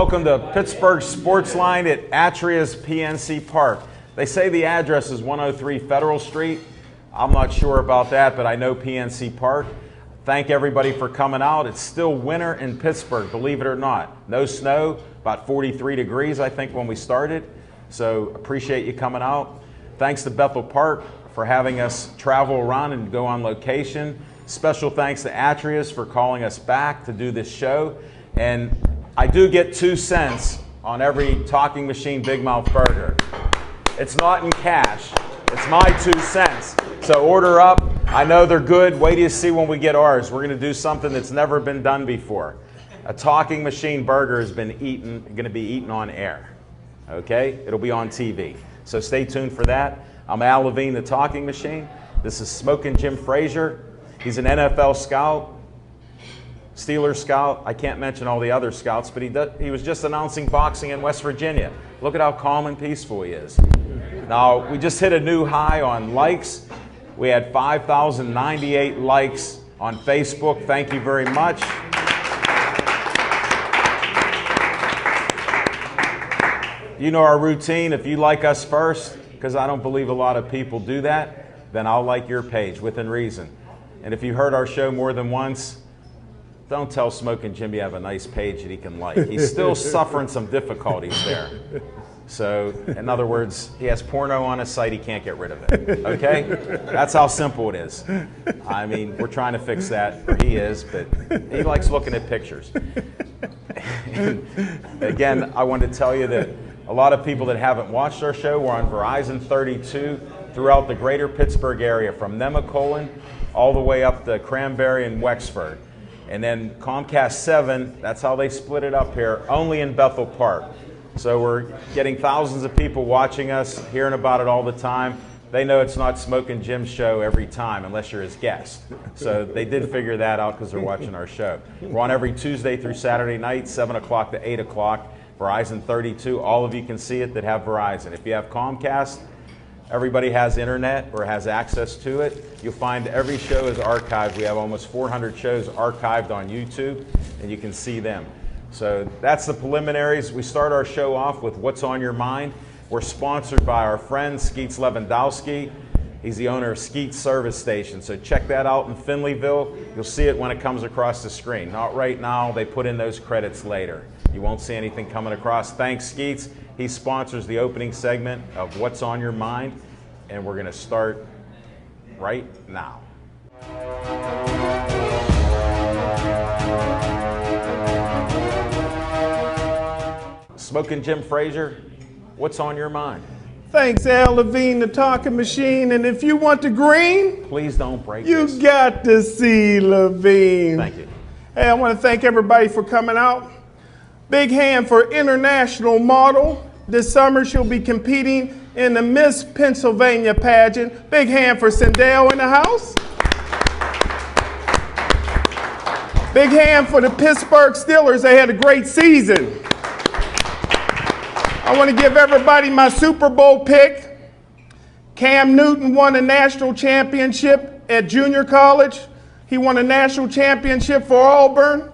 Welcome to Pittsburgh Sportsline at Atria's PNC Park. They say the address is 103 Federal Street. I'm not sure about that, but I know PNC Park. Thank everybody for coming out. It's still winter in Pittsburgh, believe it or not. No snow, about 43 degrees, I think, when we started. So appreciate you coming out. Thanks to Bethel Park for having us travel around and go on location. Special thanks to Atria's for calling us back to do this show. And I do get 2 cents on every Talking Machine Big Mouth burger. It's not in cash. It's my 2 cents. So order up. I know they're good. Wait till you see when we get ours. We're going to do something that's never been done before. A Talking Machine burger has been going to be eaten on air. Okay? It'll be on TV. So stay tuned for that. I'm Al Levine, the Talking Machine. This is Smoking Jim Frazier. He's an NFL scout, Steelers scout. I can't mention all the other scouts, but he was just announcing boxing in West Virginia. Look at how calm and peaceful he is. Now, we just hit a new high on likes. We had 5,098 likes on Facebook. Thank you very much. You know our routine. If you like us first, because I don't believe a lot of people do that, then I'll like your page within reason. And if you heard our show more than once, don't tell Smoking Jim you have a nice page that he can like. He's still suffering some difficulties there. So, in other words, he has porno on his site, he can't get rid of it. Okay? That's how simple it is. I mean, we're trying to fix that, or he is, but he likes looking at pictures. And again, I want to tell you that a lot of people that haven't watched our show, we're on Verizon 32 throughout the greater Pittsburgh area, from Nemacolin all the way up to Cranberry and Wexford. And then Comcast 7, that's how they split it up here, only in Bethel Park. So we're getting thousands of people watching us, hearing about it all the time. They know it's not Smoking Jim's show every time unless you're his guest. So they did figure that out because they're watching our show. We're on every Tuesday through Saturday night, 7 o'clock to 8 o'clock, Verizon 32. All of you can see it that have Verizon. If you have Comcast, everybody has internet or has access to it. You'll find every show is archived. We have almost 400 shows archived on YouTube, and you can see them. So that's the preliminaries. We start our show off with What's on Your Mind. We're sponsored by our friend Skeets Lewandowski. He's the owner of Skeets Service Station. So check that out in Finleyville. You'll see it when it comes across the screen. Not right now. They put in those credits later. You won't see anything coming across. Thanks, Skeets. He sponsors the opening segment of What's on Your Mind. And we're going to start right now. Smoking Jim Frazier, what's on your mind? Thanks, Al Levine, the Talking Machine. And if you want the green, please don't break this. You got to see Levine. Thank you. Hey, I want to thank everybody for coming out. Big hand for International Model. This summer she'll be competing in the Miss Pennsylvania pageant. Big hand for Sindel in the house. Big hand for the Pittsburgh Steelers. They had a great season. I want to give everybody my Super Bowl pick. Cam Newton won a national championship at junior college. He won a national championship for Auburn.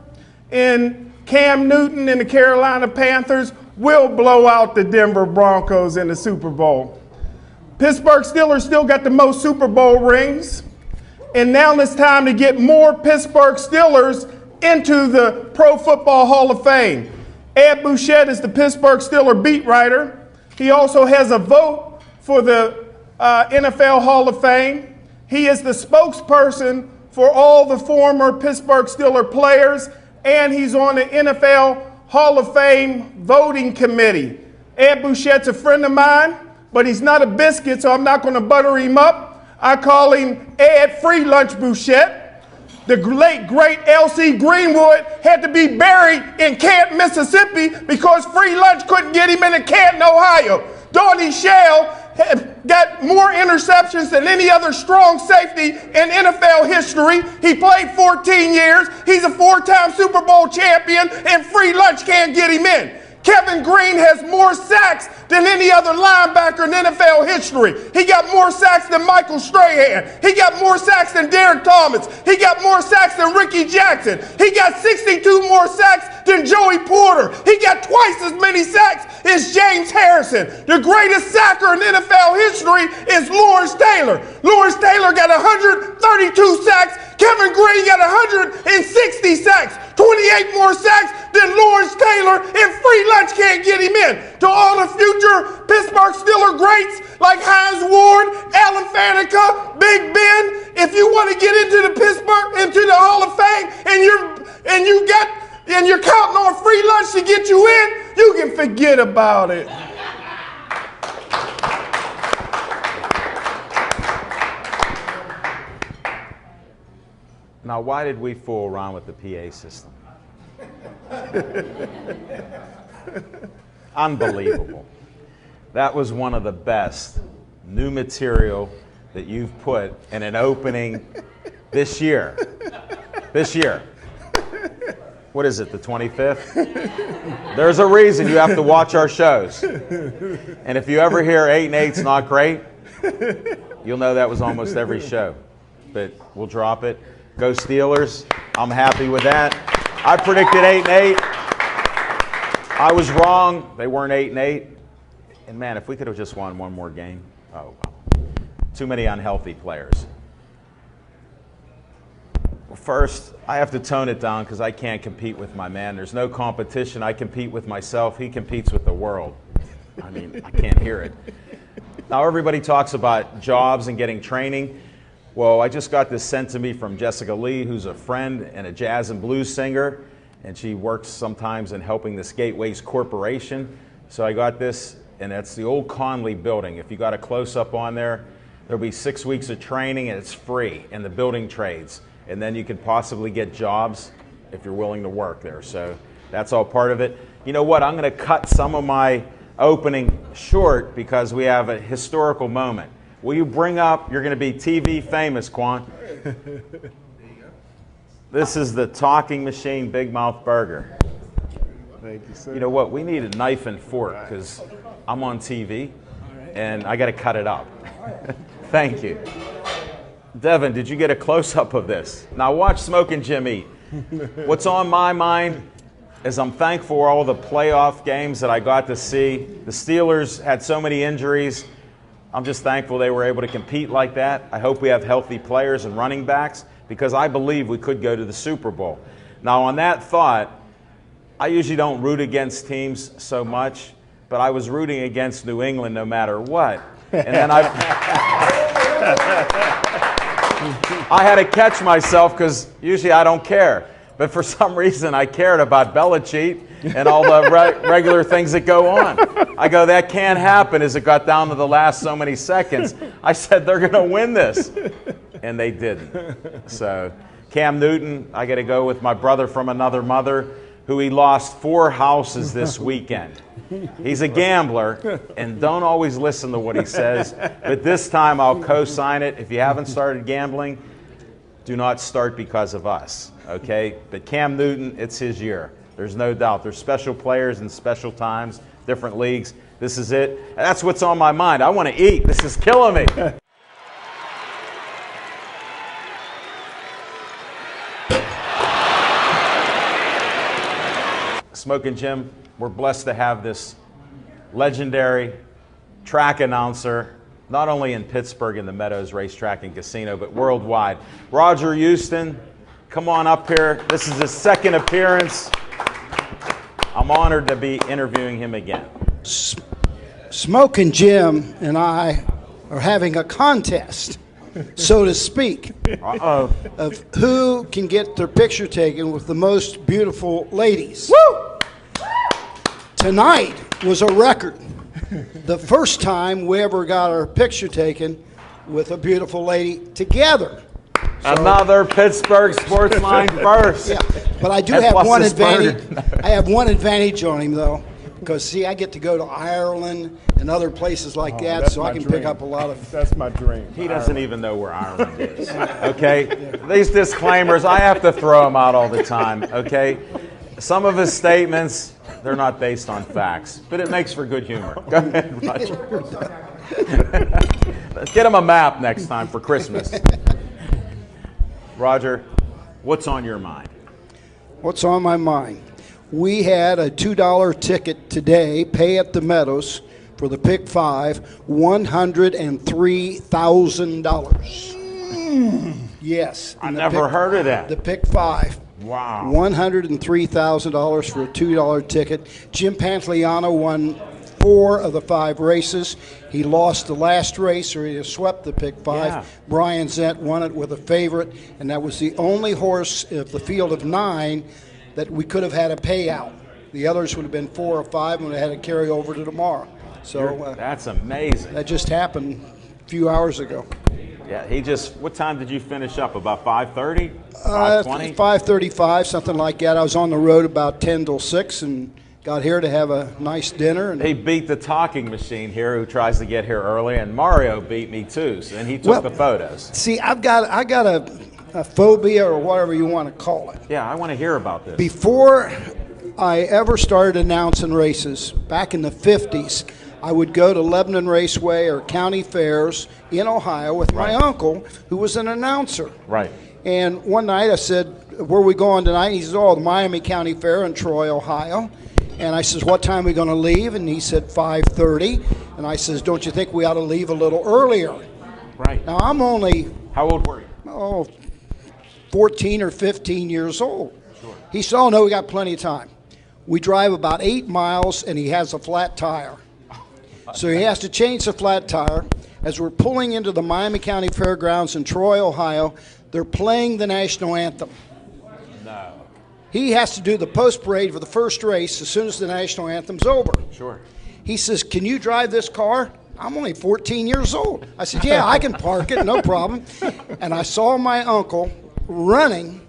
And Cam Newton and the Carolina Panthers will blow out the Denver Broncos in the Super Bowl. Pittsburgh Steelers still got the most Super Bowl rings. And now it's time to get more Pittsburgh Steelers into the Pro Football Hall of Fame. Ed Bouchette is the Pittsburgh Steelers beat writer. He also has a vote for the NFL Hall of Fame. He is the spokesperson for all the former Pittsburgh Steelers players, and he's on the NFL Hall of Fame voting committee. Ed Bouchette's a friend of mine, but he's not a biscuit, so I'm not going to butter him up. I call him Ed Free Lunch Bouchette. The late, great L.C. Greenwood had to be buried in Canton, Mississippi because free lunch couldn't get him into Canton, Ohio. Donnie Shell got more interceptions than any other strong safety in NFL history. He played 14 years. He's a 4-time Super Bowl champion, and free lunch can't get him in. Kevin Green has more sacks than any other linebacker in NFL NFL history. He got more sacks than Michael Strahan. He got more sacks than Derek Thomas. He got more sacks than Ricky Jackson. He got 62 more sacks than Joey Porter. He got twice as many sacks as James Harrison. The greatest sacker in NFL history is Lawrence Taylor. Lawrence Taylor got 132 sacks. Kevin Green got 160 sacks, 28 more sacks than Lawrence Taylor, and free lunch can't get him in. To all the future Pittsburgh Steelers greats like Hines Ward, Alan Faneca, Big Ben, if you want to get into the Hall of Fame, and you're counting on free lunch to get you in, you can forget about it. Now, why did we fool around with the PA system? Unbelievable. That was one of the best new material that you've put in an opening this year. This year. What is it, the 25th? There's a reason you have to watch our shows. And if you ever hear 8-8's not great, you'll know that was almost every show. But we'll drop it. Go Steelers. I'm happy with that. I predicted 8-8. I was wrong. They weren't 8-8. And man, if we could have just won one more game. Oh, too many unhealthy players. Well, first, I have to tone it down because I can't compete with my man. There's no competition. I compete with myself. He competes with the world. I mean, I can't hear it. Now, everybody talks about jobs and getting training. Well, I just got this sent to me from Jessica Lee, who's a friend and a jazz and blues singer, and she works sometimes in helping this Gateways Corporation. So I got this, and that's the old Conley building. If you got a close-up on there, there'll be 6 weeks of training, and it's free in the building trades. And then you could possibly get jobs if you're willing to work there. So that's all part of it. You know what? I'm going to cut some of my opening short because we have a historical moment. Will you bring up, you're going to be TV famous, Quan. This is the talking machine Big Mouth Burger. Thank you, sir. You know what? We need a knife and fork because I'm on TV and I got to cut it up. Thank you. Devin, did you get a close-up of this? Now watch Smoking Jim eat. What's on my mind is I'm thankful for all the playoff games that I got to see. The Steelers had so many injuries. I'm just thankful they were able to compete like that. I hope we have healthy players and running backs because I believe we could go to the Super Bowl. Now, on that thought, I usually don't root against teams so much, but I was rooting against New England no matter what. And then I had to catch myself because usually I don't care. But for some reason, I cared about Belichick and all the regular things that go on. I go, that can't happen as it got down to the last so many seconds. I said, they're going to win this. And they didn't. So Cam Newton, I got to go with my brother from another mother, who he lost 4 houses this weekend. He's a gambler, and don't always listen to what he says. But this time, I'll co-sign it. If you haven't started gambling, do not start because of us, okay? But Cam Newton, it's his year. There's no doubt. There's special players in special times, different leagues. This is it. And that's what's on my mind. I want to eat. This is killing me. Smoking Jim, we're blessed to have this legendary track announcer, not only in Pittsburgh in the Meadows Racetrack and Casino, but worldwide. Roger Houston, come on up here. This is his second appearance. I'm honored to be interviewing him again. Smoking Jim and I are having a contest, so to speak, of who can get their picture taken with the most beautiful ladies. Woo! Tonight was a record. The first time we ever got our picture taken with a beautiful lady together. Another Pittsburgh Sportsline first. Yeah, but I do And have plus one this advantage. burger. I have one advantage on him, though, because, see, I get to go to Ireland and other places like that, that's so I my can dream. pick up a lot of... That's my dream. He doesn't even know where Ireland is, okay? These disclaimers, I have to throw them out all the time, okay? Some of his statements, they're not based on facts, but it makes for good humor. Go ahead, Roger. Let's get him a map next time for Christmas. Roger, what's on your mind? What's on my mind? We had a $2 ticket today, pay at the Meadows, for the Pick 5, $103,000. Yes. I never heard of that. The Pick 5. Wow. $103,000 for a $2 ticket. Jim Pantoliano won 4 of the 5 races. He lost the last race, or he swept the Pick 5. Yeah. Brian Zent won it with a favorite, and that was the only horse of the field of 9 that we could have had a payout. The others would have been 4 or 5 and would have had to carry over to tomorrow. So that's amazing. that just happened a few hours ago. Yeah, what time did you finish up? About 5:30? 5:20? 5:35, something like that. I was on the road about 10 till 6 and got here to have a nice dinner. And He beat the talking machine here who tries to get here early, and Mario beat me too, and he took the photos. See, I got a phobia, or whatever you want to call it. Yeah, I want to hear about this. Before I ever started announcing races, back in the 50s, I would go to Lebanon Raceway or county fairs in Ohio with my uncle, who was an announcer. Right. And one night I said, "Where are we going tonight?" He says, "Oh, the Miami County Fair in Troy, Ohio." And I says, "What time are we going to leave?" And he said, 5:30. And I says, "Don't you think we ought to leave a little earlier?" Right. Now, I'm only, How old were you? 14 or 15 years old. Sure. He said, "Oh, no, we got plenty of time." We drive about 8 miles, and he has a flat tire. So he has to change the flat tire. As we're pulling into the Miami County Fairgrounds in Troy, Ohio, they're playing the national anthem. No. He has to do the post parade for the first race as soon as the national anthem's over. Sure. He says, "Can you drive this car?" I'm only 14 years old. I said, "Yeah, I can park it, no problem." And I saw my uncle running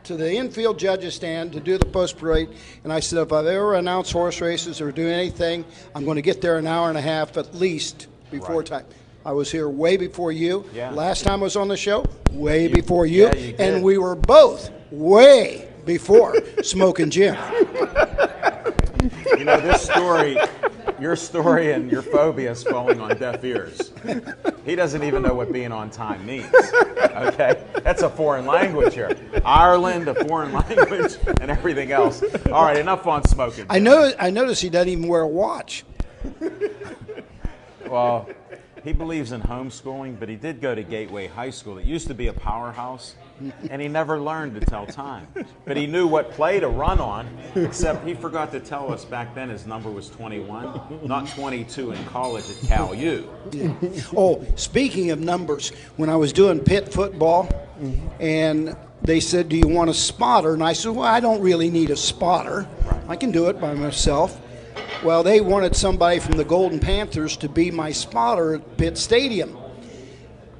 to the infield judges stand to do the post parade, and I said, "If I've ever announced horse races or do anything, I'm going to get there an hour and a half at least before time." I was here way before you. Yeah. Last time I was on the show, way before you. Yeah, you did. And we were both way before Smoking Jim. You know, this story, your story and your phobia is falling on deaf ears. He doesn't even know what being on time means. Okay? That's a foreign language here. Ireland, a foreign language, and everything else. All right, enough on smoking. I noticed he doesn't even wear a watch. Well, he believes in homeschooling, but he did go to Gateway High School. It used to be a powerhouse, and he never learned to tell time. But he knew what play to run on, except he forgot to tell us back then his number was 21, not 22 in college at Cal U. Oh, speaking of numbers, when I was doing pit football, and they said, "Do you want a spotter?" And I said, "Well, I don't really need a spotter. I can do it by myself." Well, they wanted somebody from the Golden Panthers to be my spotter at Pitt Stadium.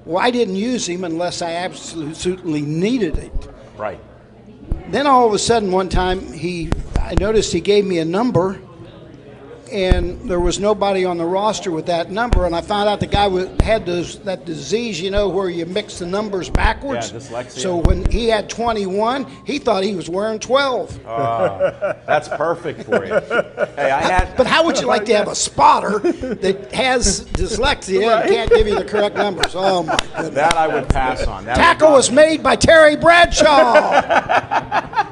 Well, I didn't use him unless I absolutely needed it. Right. Then all of a sudden one time I noticed he gave me a number, and there was nobody on the roster with that number, and I found out the guy had that disease, you know, where you mix the numbers backwards. Yeah, dyslexia. So when he had 21, he thought he was wearing 12. That's perfect for you. Hey, But how would you like to have a spotter that has dyslexia and can't give you the correct numbers? Oh, my goodness. That I would pass on. That Tackle was made by Terry Bradshaw.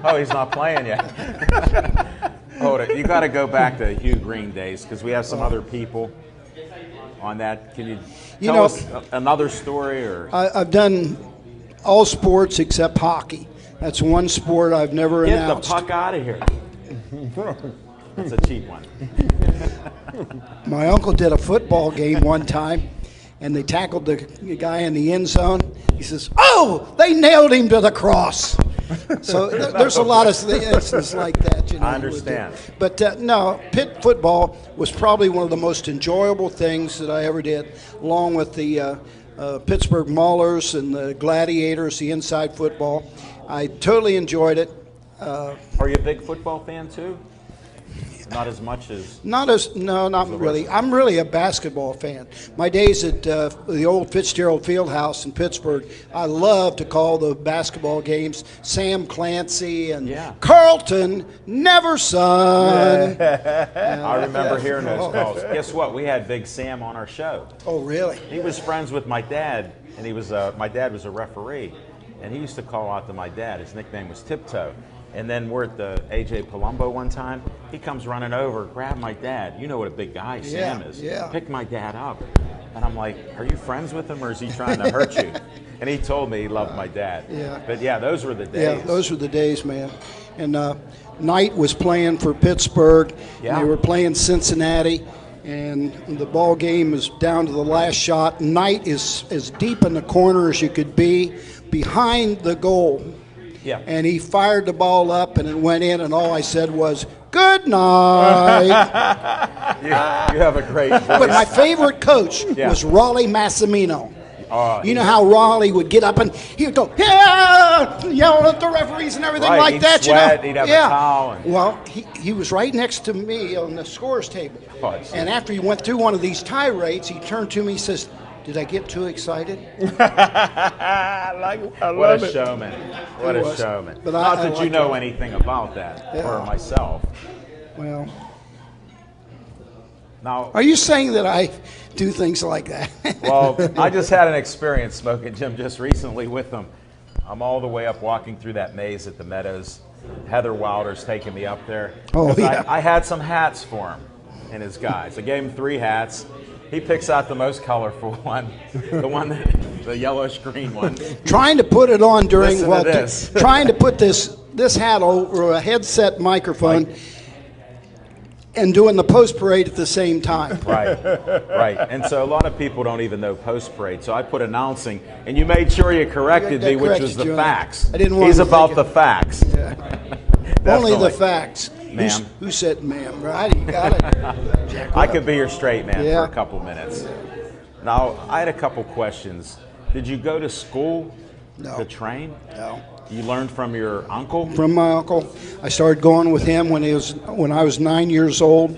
Oh, he's not playing yet. Hold it. You got to go back to Hugh Green days because we have some other people on that. Can you tell us another story? Or I've done all sports except hockey. That's one sport I've never get announced. the puck out of here. That's a cheap one. My uncle did a football game one time, and they tackled the guy in the end zone. He says, "Oh, they nailed him to the cross." So there's a lot of instances like that. You know, I understand. But no, pit football was probably one of the most enjoyable things that I ever did, along with the Pittsburgh Maulers and the Gladiators, the inside football. I totally enjoyed it. Are you a big football fan too? Not as much as. Not really. I'm really a basketball fan. My days at the old Fitzgerald Fieldhouse in Pittsburgh, I love to call the basketball games Sam Clancy and Carlton Neverson. I remember hearing those calls. Guess what? We had Big Sam on our show. Oh, really? He was friends with my dad, and my dad was a referee, and he used to call out to my dad. His nickname was Tiptoe. And then we're at the A.J. Palumbo one time. He comes running over, grab my dad. You know what a big guy Sam is. Yeah. Pick my dad up. And I'm like, are you friends with him or is he trying to hurt you? And he told me he loved my dad. Yeah. But yeah, those were the days. Yeah, those were the days, man. And Knight was playing for Pittsburgh. Yeah. They were playing Cincinnati. And the ball game was down to the last shot. Knight is as deep in the corner as you could be, behind the goal. Yeah. And he fired the ball up, and it went in, and all I said was, "Good night." You have a great voice. But my favorite coach was Raleigh Massimino. You know how Raleigh would get up and he would go, "Yeah," yelling at the referees and everything like that. He'd sweat, he'd have a towel. Well, he was right next to me on the scores table. And after he went through one of these tirades, he turned to me and says, "Did I get too excited?" I What love a it. showman. What a showman. But Not I that you like know it. anything about that, Yeah. or myself. Well, Now, are you saying that I do things like that? well, I just had an experience smoking Jim just recently with him. I'm all the way up walking through that maze at the Meadows. Heather Wilder's taking me up there. Oh, 'Cause yeah. I had some hats for him and his guys. I gave him 3 hats. He picks out the most colorful one, the yellowish green one. Trying to put it on during Listen to this. trying to put this hat over a headset microphone and doing the post parade at the same time. Right. And so a lot of people don't even know post parade. So I put announcing, and you made sure you corrected I me, which corrected was the you on facts. that. I didn't want He's to about think the facts. Only the Definitely. facts. Ma'am. Who said ma'am? Right? You got it. Jack, I could be your straight man Yeah. for a couple minutes. Now, I had a couple questions. Did you go to school to train? No. You learned from your uncle? From my uncle. I started going with him when I was 9 years old.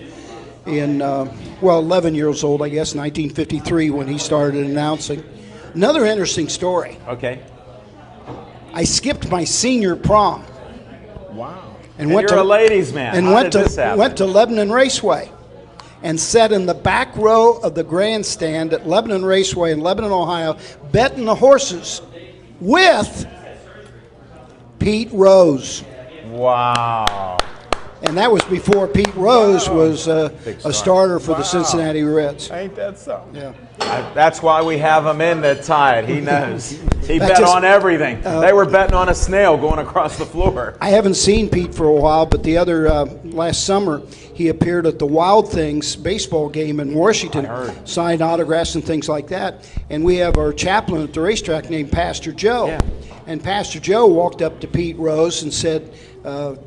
11 years old, I guess, 1953, when he started announcing. Another interesting story. Okay. I skipped my senior prom. Wow. And you're a ladies' man. And How went did this happen? went to Lebanon Raceway, and sat in the back row of the grandstand at Lebanon Raceway in Lebanon, Ohio, betting the horses with Pete Rose. Wow. And that was before Pete Rose was a starter for the Cincinnati Reds. Ain't that something? Yeah. That's why we have him in the tide. He knows. He That bet just- on everything. They were betting on a snail going across the floor. I haven't seen Pete for a while, but the other last summer he appeared at the Wild Things baseball game in Washington, I heard. signed autographs and things like that. And we have our chaplain at the racetrack named Pastor Joe. Yeah. And Pastor Joe walked up to Pete Rose and said,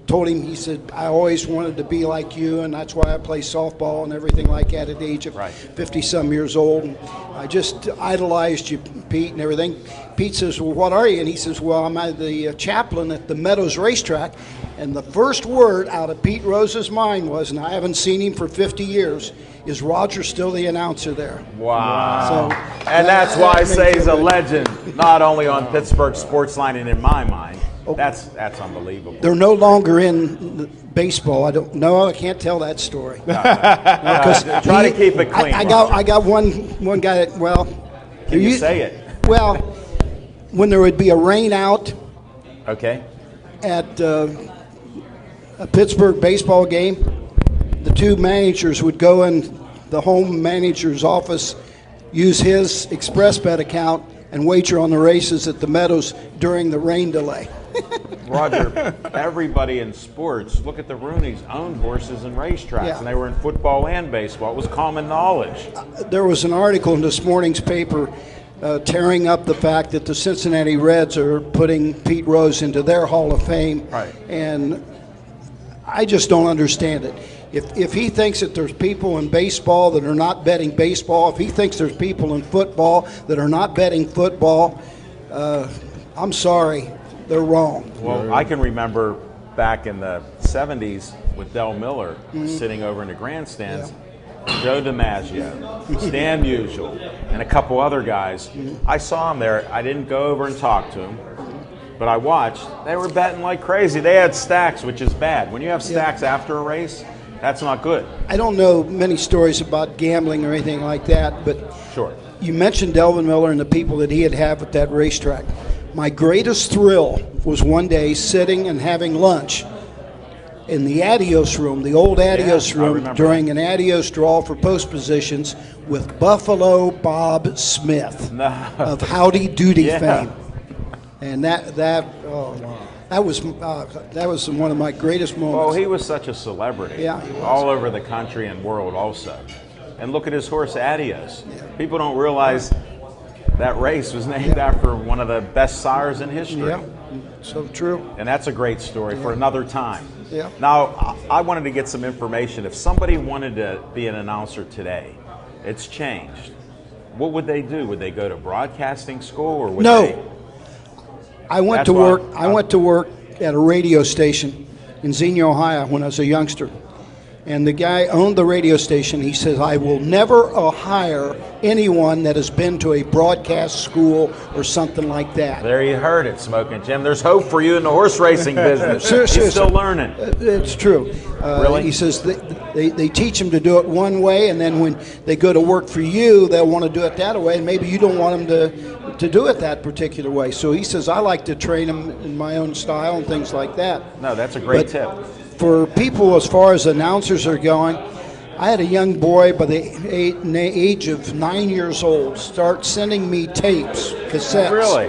told him, he said, "I always wanted to be like you, and that's why I play softball and everything like that at the age of 50-some years old. And I just idolized you, Pete, and everything." Pete says, "Well, what are you?" And he says, "Well, I'm the chaplain at the Meadows Racetrack." And the first word out of Pete Rose's mind was, and I haven't seen him for 50 years, is Roger still the announcer there? Wow. So, And that's why I that say made he's me a good. legend, not only on Pittsburgh Sportsline and in my mind. That's unbelievable. They're no longer in baseball. I don't know. I can't tell that story. Try to keep it clean. I got one guy that, well. Can you say it? Well, when there would be a rain out Okay. at a Pittsburgh baseball game, the two managers would go in the home manager's office, use his ExpressBet account, and wager on the races at the Meadows during the rain delay. Roger, everybody in sports, look at the Rooneys, owned horses and racetracks, Yeah. and they were in football and baseball. It was common knowledge. There was an article in this morning's paper tearing up the fact that the Cincinnati Reds are putting Pete Rose into their Hall of Fame. Right. And I just don't understand it. If he thinks that there's people in baseball that are not betting baseball, if he thinks there's people in football that are not betting football, I'm sorry, they're wrong. Well, I can remember back in the 70s with Del Miller sitting over in the grandstands. Joe DiMaggio, Stan Musial, and a couple other guys. I saw them there. I didn't go over and talk to them, but I watched. They were betting like crazy. They had stacks, which is bad. When you have stacks after a race, that's not good. I don't know many stories about gambling or anything like that, but Sure. you mentioned Delvin Miller and the people that he had at that racetrack. My greatest thrill was one day sitting and having lunch in the Adios room, the old Adios room, during an Adios draw for post positions with Buffalo Bob Smith of Howdy Doody fame, and that was one of my greatest moments. Oh, he was such a celebrity. Yeah, he was. All over the country and world also. And look at his horse Adios. People don't realize that race was named after one of the best sires in history. Yeah, so true. And that's a great story for another time. Yeah. Now, I wanted to get some information. If somebody wanted to be an announcer today, it's changed. What would they do? Would they go to broadcasting school, or would they? No. I went to work. I went to work at a radio station in Xenia, Ohio, when I was a youngster. And the guy owned the radio station. He says, I will never hire anyone that has been to a broadcast school or something like that. There you heard it, Smoking Jim. There's hope for you in the horse racing business. You're still learning. It's true. Really? He says they teach them to do it one way, and then when they go to work for you, they'll want to do it that way, and maybe you don't want them to do it that particular way. So he says, I like to train them in my own style and things like that. No, that's a great tip. For people, as far as announcers are going, I had a young boy by the age of 9 years old start sending me tapes, cassettes. Really?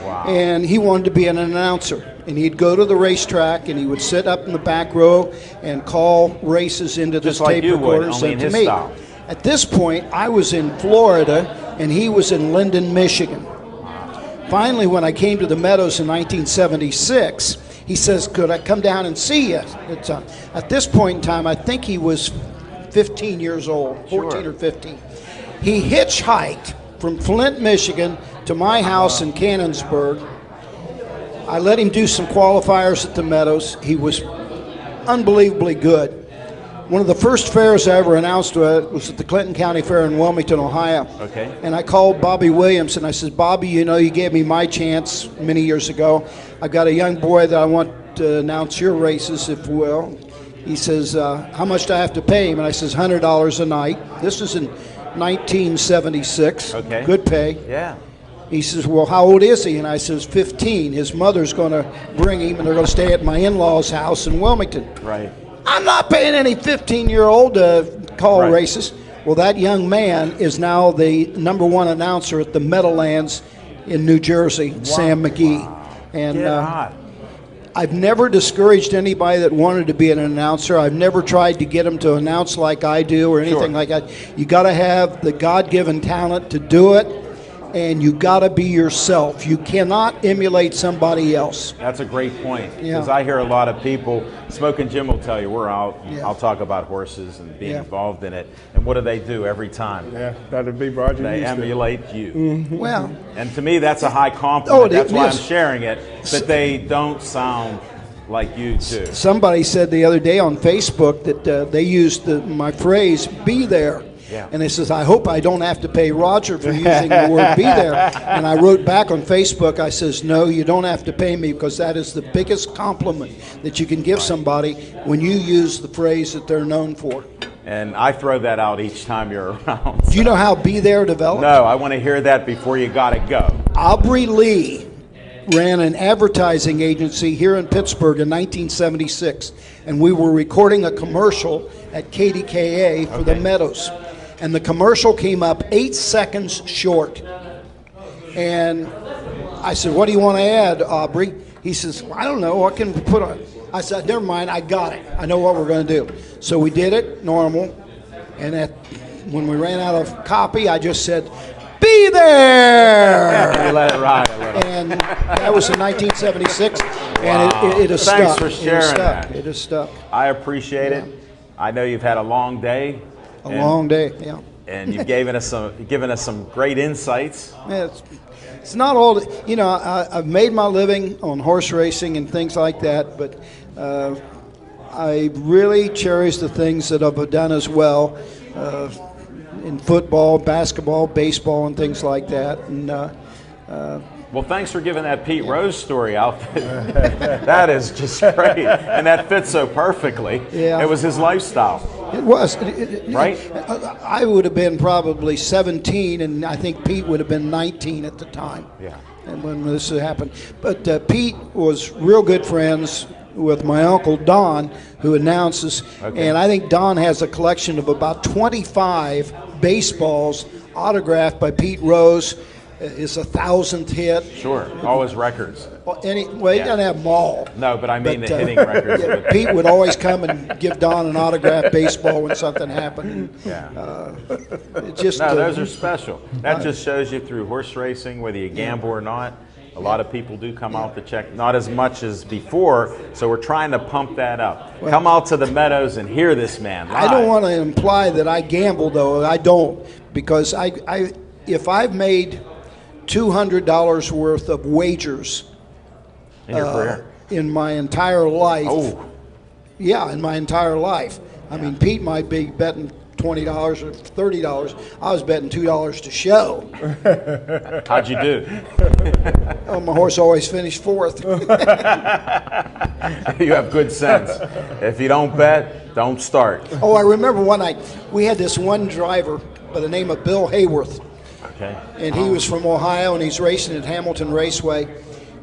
Wow. And he wanted to be an announcer. And he'd go to the racetrack and he would sit up in the back row and call races into this tape recorder and send to me. Style. At this point, I was in Florida and he was in Linden, Michigan. Finally, when I came to the Meadows in 1976, he says, could I come down and see you? At this point in time, I think he was 15 years old, 14 or 15. He hitchhiked from Flint, Michigan to my house in Cannonsburg. I let him do some qualifiers at the Meadows. He was unbelievably good. One of the first fairs I ever announced was at the Clinton County Fair in Wilmington, Ohio. Okay. And I called Bobby Williams and I said, Bobby, you know, you gave me my chance many years ago. I've got a young boy that I want to announce your races, if you will. He says, how much do I have to pay him? And I says, $100 a night. This is in 1976. Okay. Good pay. Yeah. He says, well, how old is he? And I says, 15. His mother's going to bring him, and they're going to stay at my in-laws' house in Wilmington. Right. I'm not paying any 15-year-old to call races. Well, that young man is now the #1 announcer at the Meadowlands in New Jersey, Sam McGee. And I've never discouraged anybody that wanted to be an announcer. I've never tried to get them to announce like I do or anything like that. You got to have the God-given talent to do it, and you got to be yourself. You cannot emulate somebody else. That's a great point, because I hear a lot of people, Smoking Jim will tell you, we're out, I'll talk about horses and being involved in it, and what do every time? Yeah, that'd be Roger. They emulate you. Well, and to me, that's a high compliment. That's why I'm sharing it, but they don't sound like you do. Somebody said the other day on Facebook that they used my phrase, be there. Yeah. And he says, I hope I don't have to pay Roger for using the word be there. And I wrote back on Facebook, I says, no, you don't have to pay me, because that is the biggest compliment that you can give somebody when you use the phrase that they're known for. And I throw that out each time you're around. So. Do you know how be there developed? No, I want to hear that before you got to go. Aubrey Lee ran an advertising agency here in Pittsburgh in 1976. And we were recording a commercial at KDKA for the Meadows. And the commercial came up 8 seconds short. And I said, what do you want to add, Aubrey? He says, well, I don't know. What can we put on? I said, never mind. I got it. I know what we're going to do. So we did it normal. And when we ran out of copy, I just said, be there! You let it ride a little. And that was in 1976. Wow. And it has stuck. Thanks for sharing that. It has stuck. I appreciate it. I know you've had a long day. A long day, yeah. And you've given us some great insights. Yeah, it's not all, you know, I've made my living on horse racing and things like that, but I really cherish the things that I've done as well in football, basketball, baseball, and things like that. And well, thanks for giving that Pete Rose story out. That is just great, and that fits so perfectly. Yeah. It was his lifestyle. it was. Right? I would have been probably 17, and I think Pete would have been 19 at the time. Yeah. And when this happened. But Pete was real good friends with my uncle Don, who announces. Okay. And I think Don has a collection of about 25 baseballs autographed by Pete Rose. His 1,000th hit. Sure, all his records. Well, he doesn't have them all. No, but I mean the hitting records. Yeah, Pete would always come and give Don an autographed baseball when something happened. Yeah. It just, No, those are special. That just shows you through horse racing, whether you gamble or not. A lot of people do come out to check, not as much as before, so we're trying to pump that up. Come out to the meadows and hear this man live. I don't want to imply that I gamble, though. I don't, because if I've made $200 worth of wagers in your career. In my entire life. Oh. Yeah, in my entire life. I mean, Pete might be betting $20 or $30. I was betting $2 to show. How'd you do? Oh, my horse always finished fourth. You have good sense. If you don't bet, don't start. Oh, I remember one night we had this one driver by the name of Bill Hayworth. Okay. And he was from Ohio, and he's racing at Hamilton Raceway.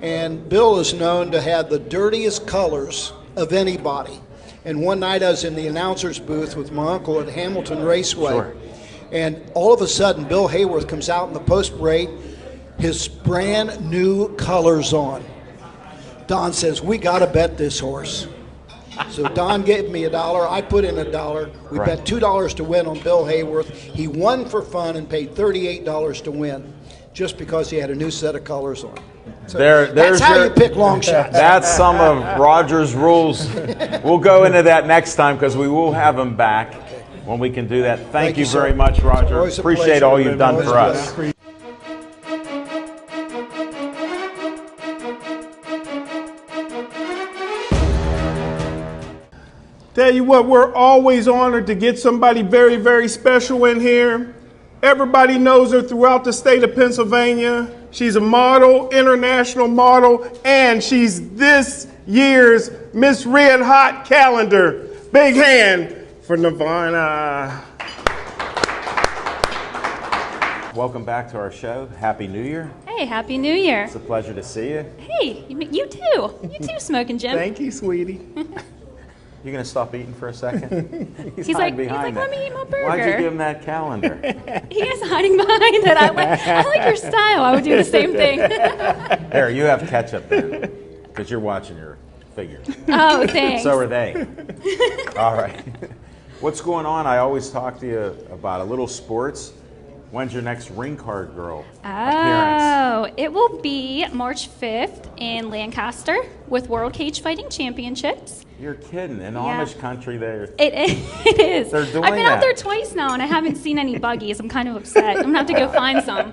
And Bill is known to have the dirtiest colors of anybody. And one night I was in the announcer's booth with my uncle at Hamilton Raceway. Sure. And all of a sudden, Bill Hayworth comes out in the post-parade, his brand new colors on. Don says, "We got to bet this horse." So Don gave me $1. I put in $1. We Right. bet $2 to win on Bill Hayworth. He won for fun and paid $38 to win, just because he had a new set of colors on. So There's that's how your- you pick long shots. That's some of Roger's rules. We'll go into that next time because we will have him back when we can do that. Thank you sir. very much, Roger. Always a Appreciate pleasure. all you've done Always for a us. pleasure. Tell you what, we're always honored to get somebody very, very special in here. Everybody knows her throughout the state of Pennsylvania. She's a model, international model, and she's this year's Miss Red Hot calendar. Big hand for Nirvana. Welcome back to our show. Happy New Year. Hey, Happy New Year. It's a pleasure to see you. Hey, you too. You too, Smoking Jim. Thank you, sweetie. You gonna stop eating for a second? He's like, hiding behind let that. me eat my burger. Why'd you give him that calendar? He is hiding behind it. I like your style. I would do the same thing. There, you have ketchup there because you're watching your figure. Oh, thanks. So are they. All right. What's going on? I always talk to you about a little sports. When's your next ring card girl appearance? Oh, it will be March 5th in Lancaster with World Cage Fighting Championships. You're kidding. In Yeah. Amish country there. It is. They're doing I've been that. out there twice now, and I haven't seen any buggies. I'm kind of upset. I'm going to have to go find some.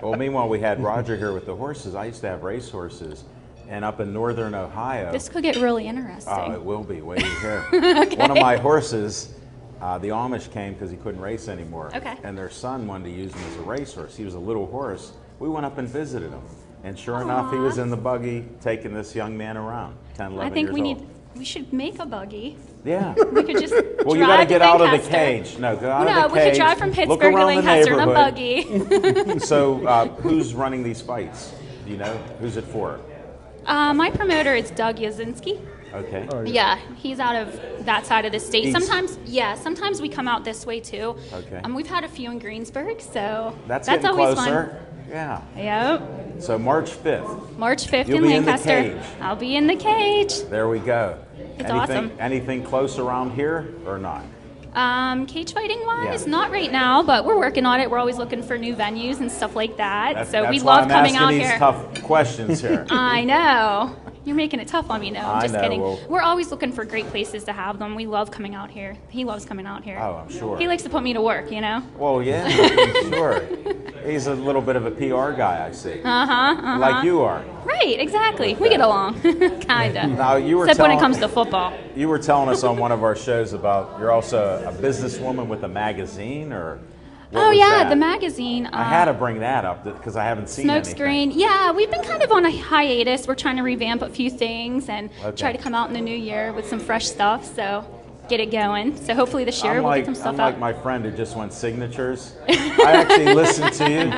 Well, meanwhile, we had Roger here with the horses. I used to have race horses. And up in northern Ohio. This could get really interesting. Oh, it will be. Wait till you hear. One of my horses, the Amish came because he couldn't race anymore. Okay. And their son wanted to use him as a racehorse. He was a little horse. We went up and visited him. And sure enough, he was in the buggy taking this young man around, 10, 11 I think years old. we should make a buggy. Yeah. We could just Well, you got to get out of the Lancaster. cage. No, go out No, of the we cage. could drive from look Pittsburgh to around the Lancaster in a neighborhood. buggy. So, who's running these fights? Do you know? Who's it for? My promoter is Doug Yazinski. Okay. Yeah, he's out of that side of the state. East. Sometimes we come out this way too. Okay. We've had a few in Greensburg, so That's getting always closer. Yeah. fun. Yep. So March 5th. March 5th You'll in be in the Lancaster. cage. I'll be in the cage. There we go. It's anything, awesome. Anything close around here or not? Cage fighting wise, Yeah. not right now, but we're working on it. We're always looking for new venues and stuff like that. That's we why love I'm coming asking out these here. tough questions here. I know. You're making it tough on me. No, I'm I just know, kidding. well- We're always looking for great places to have them. We love coming out here. He loves coming out here. Oh, I'm sure. He likes to put me to work, you know? Well, yeah, sure. He's a little bit of a PR guy, I see. Like you are. Right, exactly. We get along. Kinda. Now, you were Except when it telling- comes to football. You were telling us on one of our shows about you're also a businesswoman with a magazine, or what Oh was yeah, that? the magazine. I had to bring that up because I haven't seen anything. Smokescreen. Yeah, we've been kind of on a hiatus. We're trying to revamp a few things and Okay. try to come out in the new year with some fresh stuff. So get it going. So hopefully this year we'll get some stuff I'm out. like my friend who just went signatures. I actually listened to you.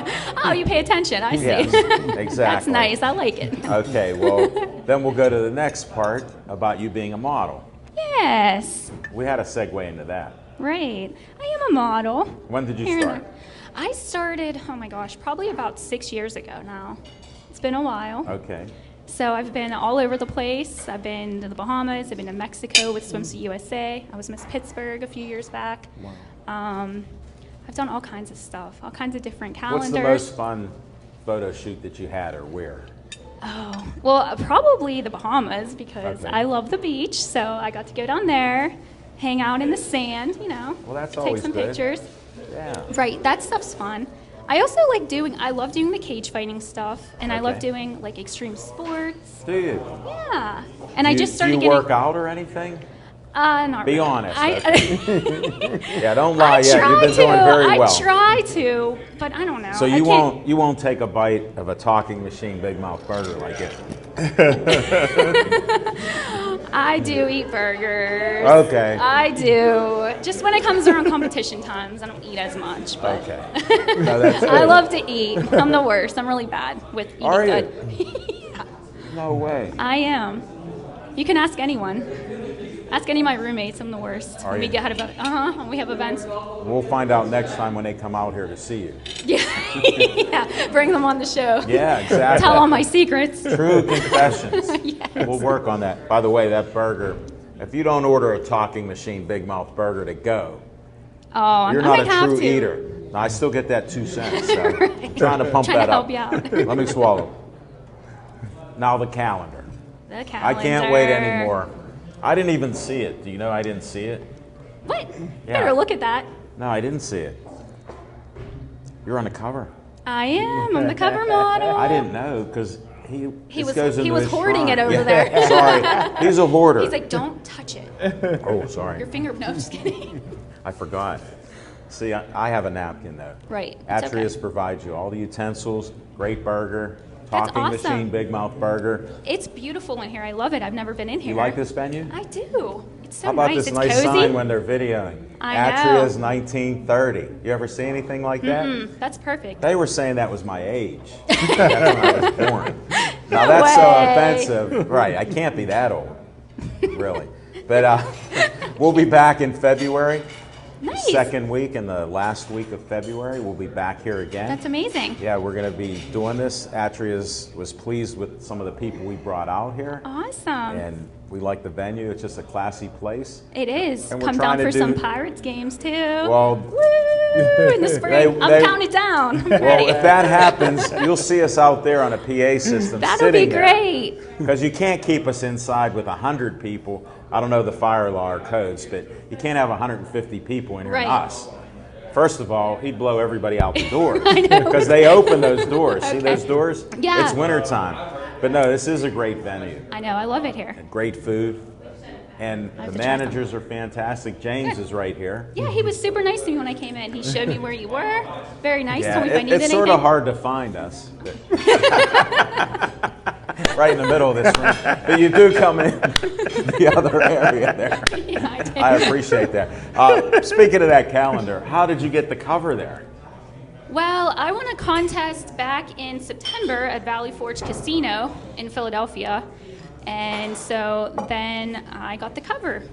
Oh, you pay attention. I see. Yes, exactly. That's nice. I like it. Okay, well, then we'll go to the next part about you being a model. Yes. We had a segue into that. Right. I am a model. When did you Here and start? there. I started, oh my gosh, probably about 6 years ago now. It's been a while. Okay. So I've been all over the place. I've been to the Bahamas. I've been to Mexico with Swimsuit USA. I was Miss Pittsburgh a few years back. I've done all kinds of stuff, all kinds of different calendars. What's the most fun photo shoot that you had, or where? Oh, well, probably the Bahamas because Okay. I love the beach. So I got to go down there, hang out in the sand, you know, Well, that's take always some good. pictures. Yeah. Right, that stuff's fun. I also I love doing the cage fighting stuff, and I love Okay. doing like extreme sports. Do you? Yeah, and I just started do you getting. work out or anything? Not Be really. honest, I Yeah, don't lie I yet. try You've been to. doing very well. I try to, but I don't know. So I you can't- won't take a bite of a talking machine Big Mouth burger like it. I do eat burgers. Okay. I do. Just when it comes around competition times, I don't eat as much. But Okay. No, that's I good. love to eat. I'm the worst. I'm really bad with eating Are you? good. No way. I am. You can ask anyone. Ask any of my roommates. I'm the worst. Are When we you? get when we have events. We'll find out next time when they come out here to see you. Yeah. Yeah. Bring them on the show. Yeah, exactly. Tell all my secrets. True confessions. Yes. We'll work on that. By the way, that burger, if you don't order a talking machine Big Mouth burger to go, Oh, you're I not might a have true to. eater. Now, I still get that 2 cents. So I'm trying to pump Trying that to up. help you out. Let me swallow. Now the calendar. The calendar. I can't wait anymore. I didn't even see it. Do you know I didn't see it? What? Yeah. Better look at that. No, I didn't see it. You're on the cover. I am. I'm the cover model. I didn't know because he was- goes he into was his hoarding shrine. it over Yeah, there. Sorry, he's a hoarder. He's like, don't touch it. Oh, sorry. Your finger. No, just kidding. I forgot. See, I have a napkin though. Right. It's Atria's okay. provides you all the utensils, great burger, That's talking awesome. machine, Big Mouth burger. It's beautiful in here. I love it. I've never been in here. You like this venue? I do. It's so How about nice. this It's nice cozy. sign when they're videoing? I know. Atria's 1930. You ever see anything like that? That's perfect. They were saying that was my age. That's when I was born. Now that's so way. offensive. Right, I can't be that old, really. But we'll be back in February. Nice. The second week and the last week of February, we'll be back here again. That's amazing. Yeah, we're going to be doing this. Atria was pleased with some of the people we brought out here. Awesome. And we like the venue. It's just a classy place. It is. And we're Come down trying to for some do- Pirates games too. Well, Woo! In the spring. I'm counting it down. I'm ready. well, if that happens, you'll see us out there on a PA system That'll be sitting great. Because you can't keep us inside with 100 people. I don't know the fire law or codes, but you can't have 150 people in here and Right. us. First of all, he'd blow everybody out the door because they open those doors. See Okay. those doors? Yeah. It's wintertime. But no, this is a great venue. I know. I love it here. Great food. And have the to try some. managers are fantastic. James is right here. Yeah, he was super nice to me when I came in. He showed me where you were. Very nice. Told me if I needed it's anything. sort of hard to find us. but- right in the middle of this room. But you do come in the other area there. Yeah, I did. I appreciate that. Speaking of that calendar, how did you get the cover there? Well, I won a contest back in September at Valley Forge Casino in Philadelphia. And so then I got the cover.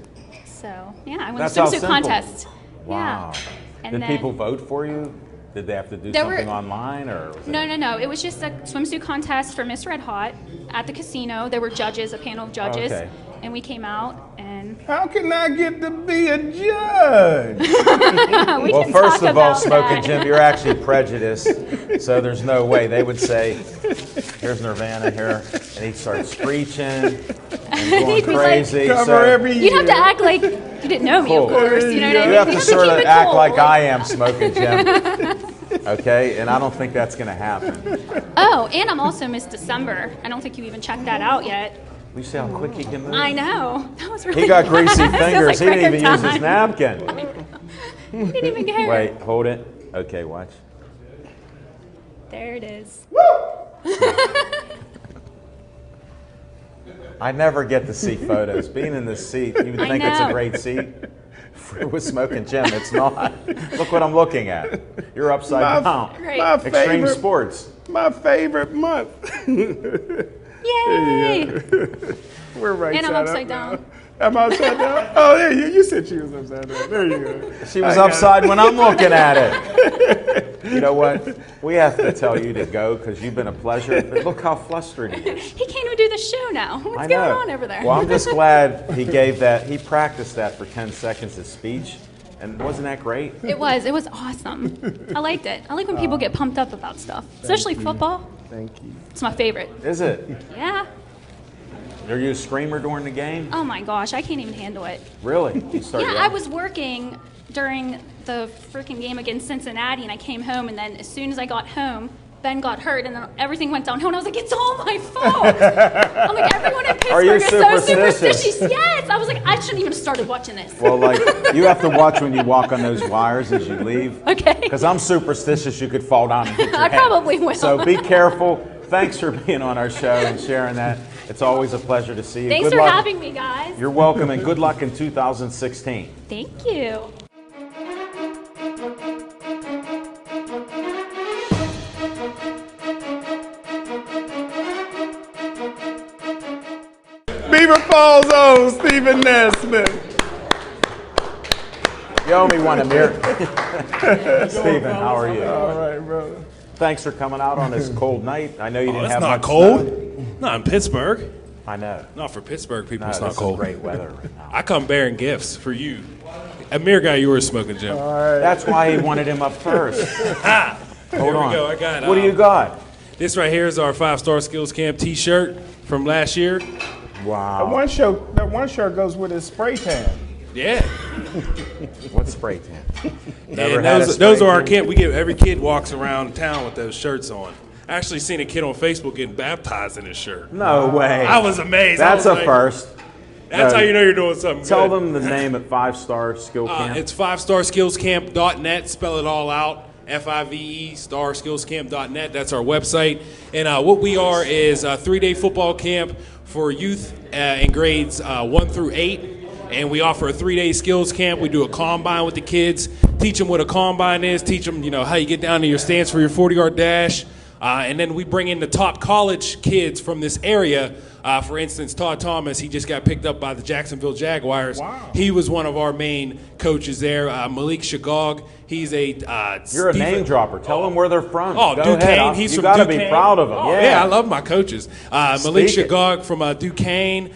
So, yeah, I won That's the how swimsuit simple. contest. Wow. Yeah. And Did then, people vote for you? Did they have to do There something were- online? Or was No, it... no, no. It was just a swimsuit contest for Miss Red Hot at the casino. There were judges, a panel of judges. Okay. and we came out, and How can I get to be a judge? we Well, can first talk of all, about Smoking that. Jim, you're actually prejudiced, so there's no way. They would say, here's Nirvana here, and he'd start screeching and going He'd be like, crazy. Cover every year. You'd have to act like you didn't know me, Cool. of course. You know what I mean? You have to keep sort of it act cool. like I am, Smoking Jim. Okay? And I don't think that's going to happen. Oh, and I'm also Miss December. I don't think you even checked that out yet. You see how quick he can move? I know. That was really He got greasy fast. Feels fingers. like He didn't record even use his time. napkin. He didn't even care. Wait, hold it. Okay, watch. There it is. I never get to see photos. Being in this seat, you would I think it's a know. great seat. With Smoking Jim, it's not. Look what I'm looking at. You're upside down. Great. My Extreme favorite, sports. my favorite month. Yay! We're right And I'm side upside up now. down. Am I upside down? Oh, yeah, you said she was upside down. There you go. She was I got upside when I'm looking at it. You know what? We have to tell you to go because you've been a pleasure. But look how flustered he is. He can't even do the show now. What's I going know. on over there? Well, I'm just glad he gave that. He practiced that for 10 seconds of speech. And wasn't that great? It was awesome. I liked it. I like when people get pumped up about stuff, especially football. Thank you. It's my favorite. Is it? Yeah. Are you a screamer during the game? Oh my gosh, I can't even handle it. Really? You start Yeah, I yelling? was working during the freaking game against Cincinnati, and I came home, and then as soon as I got home, Ben got hurt, and then everything went downhill, and I was like, it's all my fault. I'm like, everyone in Are you Pittsburgh is so superstitious? superstitious. Yes. I was like, I shouldn't even have started watching this. Well, like, you have to watch when you walk on those wires as you leave. Okay. Because I'm superstitious, you could fall down and hit your I head. probably will. So be careful. Thanks for being on our show and sharing that. It's always a pleasure to see you. Thanks Good for luck. having me, guys. You're welcome, and good luck in 2016. Thank you. Beaver Falls own Stephen Nesmith. You owe me one, Amir. Stephen, how are you? All right, brother. Thanks for coming out on this cold night. I know you didn't It's have not much cold. snow. Not in Pittsburgh. I know. Not for Pittsburgh people. No, It's this not is cold. great weather right now. I come bearing gifts for you. Amir got yours, Smoking Jim. That's why he wanted him up first. Ha! Hold Here on. we go. I got. What do you got? This right here is our 5-Star Skills Camp T-shirt from last year. Wow. That one shirt goes with his spray tan. Yeah. What spray tan? Never And had a those spray are our tan? camp. We get every kid walks around town with those shirts on. I actually seen a kid on Facebook getting baptized in his shirt. No way. I was amazed. I That's was a like, first. That's No. how you know you're doing something Tell good. them the name at 5-Star Skill Camp. It's 5starskillscamp.net. Spell it all out. FIVE, starskillscamp.net. That's our website. And what we are is a 3-day football camp for youth in grades 1 through 8. And we offer a 3-day skills camp. We do a combine with the kids, teach them what a combine is, teach them, how you get down to your stance for your 40-yard dash. And then we bring in the top college kids from this area. For instance, Todd Thomas, he just got picked up by the Jacksonville Jaguars. Wow. He was one of our main coaches there. Malik Shagog, he's a You're a name dropper. Tell them where they're from. Oh, Go Duquesne. ahead. He's you from got to Duquesne. be proud of them. Oh, yeah. I love my coaches. Malik Speak it. Shagog from Duquesne.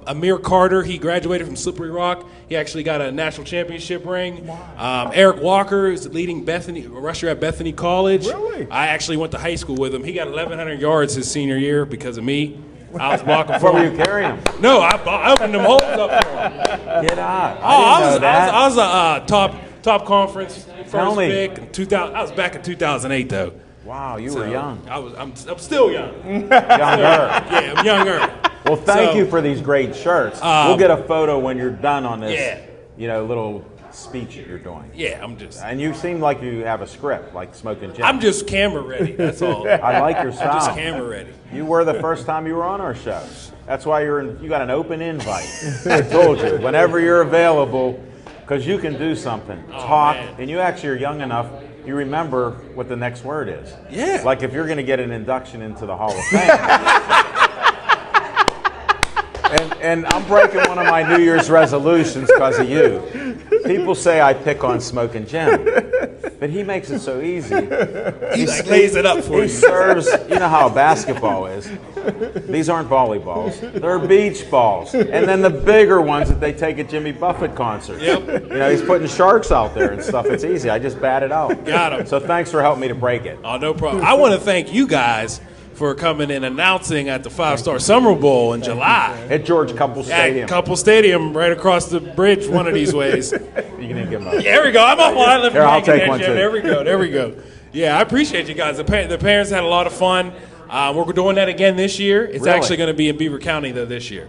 Amir Carter, he graduated from Slippery Rock. He actually got a national championship ring. Wow. Eric Walker is leading rusher at Bethany College. Really? I actually went to high school with him. He got 1,100 yards his senior year because of me. I was blocking for What were him. you carrying them? No, I opened them holes up for him. Get out. Oh, I didn't know that. was a top conference Tell first me. pick in 2000. I was back in 2008 though. Wow, you were young. I'm still young. Younger. Yeah, I'm younger. Well, thank So- you for these great shirts. We'll get a photo when you're done on this, Yeah. little speech that you're doing. Yeah, I'm just And you seem like you have a script, like Smoking Jim. I'm just camera ready. That's all. I like your style. Just camera ready. You were the first time you were on our show. That's why you got an open invite. I told you, whenever you're available, because you can do something, talk, man. and you actually are young enough. You remember what the next word is. Yeah. Like if you're going to get an induction into the Hall of Fame. And I'm breaking one of my New Year's resolutions because of you. People say I pick on Smoking Jim. But he makes it so easy. He like lays it up for He you. serves, you know how basketball is. These aren't volleyballs. They're beach balls. And then the bigger ones that they take at Jimmy Buffett concerts. Yep. You know, he's putting sharks out there and stuff. It's easy. I just bat it out. Got him. So thanks for helping me to break it. Oh, no problem. I want to thank you guys for coming and announcing at the 5-Star Summer Bowl in July. At George Couple Stadium. At Couple Stadium, right across the bridge, one of these ways. You can give him a... There we go. I'm on Here, I'll take one, too. There we go. There we go. Yeah, I appreciate you guys. The parents had a lot of fun. We're doing that again this year. It's Really? actually going to be in Beaver County, though, this year.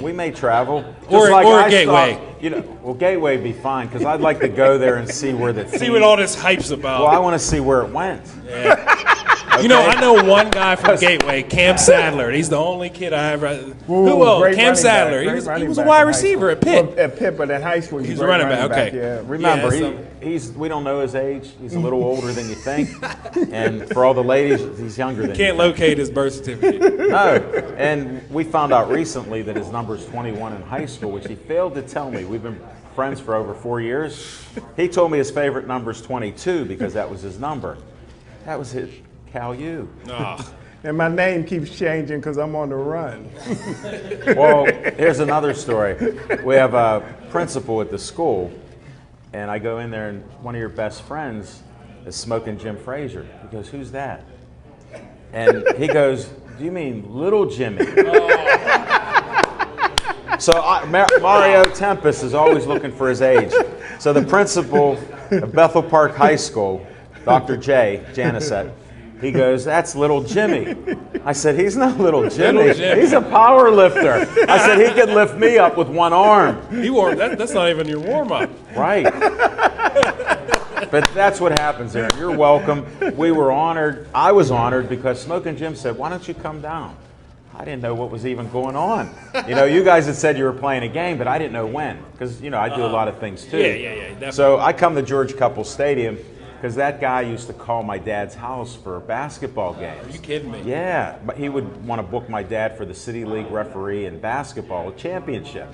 We may travel. Or I Gateway. You know, well, Gateway would be fine because I'd like to go there and see where the See what all this hype's about. Well, I want to see where it went. You know, I know one guy from Gateway, Cam Sadler. He's the only kid I ever. Who else? Great Cam running Sadler. back, He great was running a back wide in high receiver at school. Pitt. Well, at Pitt, but in high school, He's a a running back. Okay. Yeah. Remember, Yeah, we don't know his age. He's a little older than you think. And for all the ladies, he's younger than Can't you think. locate his birth certificate. No. And we found out recently that his number's 21 in high school, which he failed to tell me. We've been friends for over 4 years. He told me his favorite number's 22 because that was his number. That was his Cal U. Oh. And my name keeps changing because I'm on the run. Well, here's another story. We have a principal at the school, and I go in there, and one of your best friends is smoking Jim Frazier. He goes, "Who's that?" And he goes, "Do you mean Little Jimmy?" So Mario Tempest is always looking for his age. So the principal of Bethel Park High School, Dr. J. Janicet, he goes, "That's Little Jimmy." I said, "He's not Little Jimmy. Little Jimmy. He's a power lifter." I said, "He could lift me up with one arm." That's not even your warm up. Right. But that's what happens there. You're welcome. We were honored. I was honored because Smokin' Jim said, "Why don't you come down?" I didn't know what was even going on. You know, you guys had said you were playing a game, but I didn't know when. Because, you know, I do a lot of things too. Yeah, definitely. So I come to George Couple Stadium because that guy used to call my dad's house for basketball games. Are you kidding me? Yeah, but he would want to book my dad for the City League referee in basketball championship.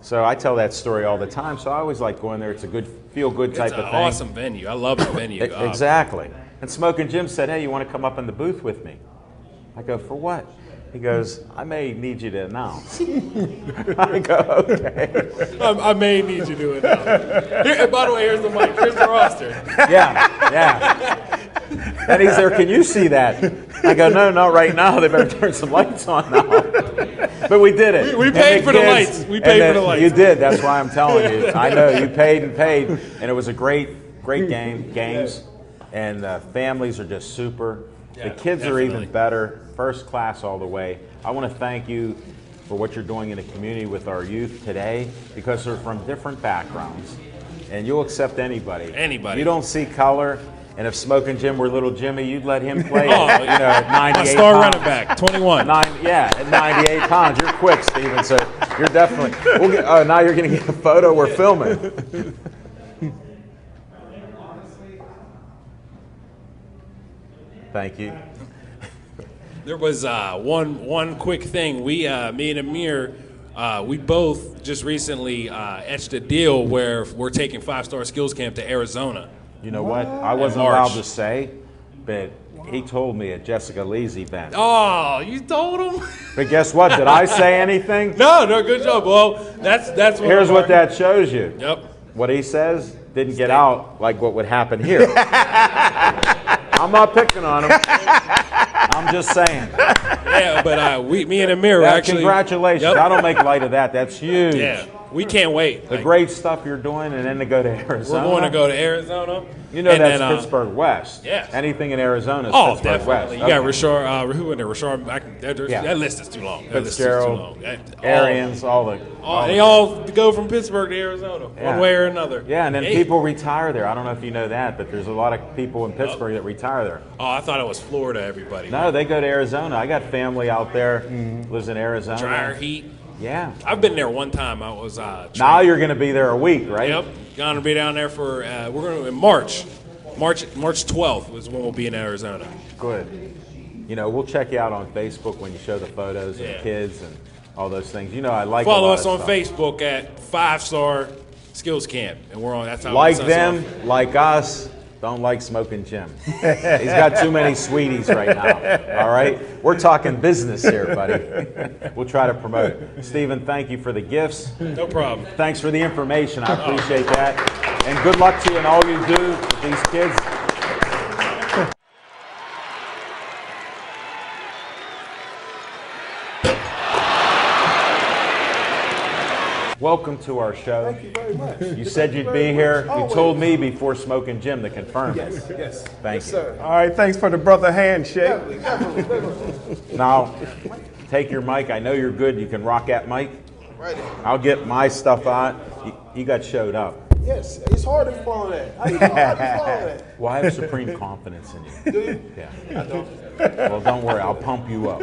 So I tell that story all the time. So I always like going there. It's a good, feel-good type It's of an thing. awesome venue. I love the venue. Exactly. And Smokin' Jim said, "Hey, you want to come up in the booth with me?" I go, "For what?" He goes, "I may need you to announce." I go, "Okay." I may need you to do it now. Here, and by the way, here's the mic. Here's the roster. Yeah. And he's there, "Can you see that?" I go, "No, not right now. They better turn some lights on now." But we did it. We paid for the lights. We paid for the lights. You did. That's why I'm telling you. I know you paid, and it was a great games, and the families are just super. Yeah, The kids definitely. are even better, first class all the way. I want to thank you for what you're doing in the community with our youth today because they're from different backgrounds, and you'll accept anybody. Anybody. You don't see color, and if Smokin' Jim were Little Jimmy, you'd let him play. Oh, at 98 My star pounds. running back, 21. At 98 pounds, you're quick, Steven. So you're definitely. Now you're going to get a photo. We're filming. Thank you. There was one quick thing. Me and Amir, we both just recently etched a deal where we're taking 5-Star Skills Camp to Arizona. You know what? I wasn't March. allowed to say, but he told me at Jessica Lee's event. Oh, you told him? But guess what? Did I say anything? No, good job. Well, that's what Here's what that shows you. Yep. What he says didn't get out like what would happen here. I'm not picking on him. I'm just saying. Yeah, but me and Amir were actually. Congratulations. Yep. I don't make light of that. That's huge. Yeah, we can't wait. The great stuff you're doing, and then to go to Arizona. We're going to go to Arizona. You know and that's then, Pittsburgh West. yes. Anything in Arizona is Oh, Pittsburgh definitely. West. You got Rashard. Who in there? Rashard. That list is too long. That list is too Fitzgerald, long. Arians, all the. They all go from Pittsburgh to Arizona, one way or another. Yeah, and then people retire there. I don't know if you know that, but there's a lot of people in Pittsburgh that retire there. Oh, I thought it was Florida, everybody. No, they go to Arizona. I got family out there, lives in Arizona. Drier heat. Yeah. I've been there one time. I was. Now you're going to be there a week, right? Yep. Going to be down there for. We're going to in March 12th is when we'll be in Arizona. Good. You know, we'll check you out on Facebook when you show the photos of the kids and all those things. You know, I like Follow a lot us of on stuff. Facebook at 5-Star Skills Camp, and we're on. That's how Like it them, off. like us, don't like Smoking Jim. He's got too many sweeties right now. All right? We're talking business here, buddy. We'll try to promote it. Stephen, thank you for the gifts. No problem. Thanks for the information. I appreciate that. And good luck to you in all you do with these kids. Welcome to our show. Thank you very much. You said you'd be here. You told me before Smoking Jim to confirm it. Yes. Thank you. Sir. All right, thanks for the brother handshake. Now, take your mic. I know you're good. You can rock that mic. Right. I'll get my stuff on. You got showed up. Yes, it's hard to follow that. How do you know how to follow that? Well, I have supreme confidence in you. Do you? Yeah. I don't. Well, don't worry. I'll pump you up.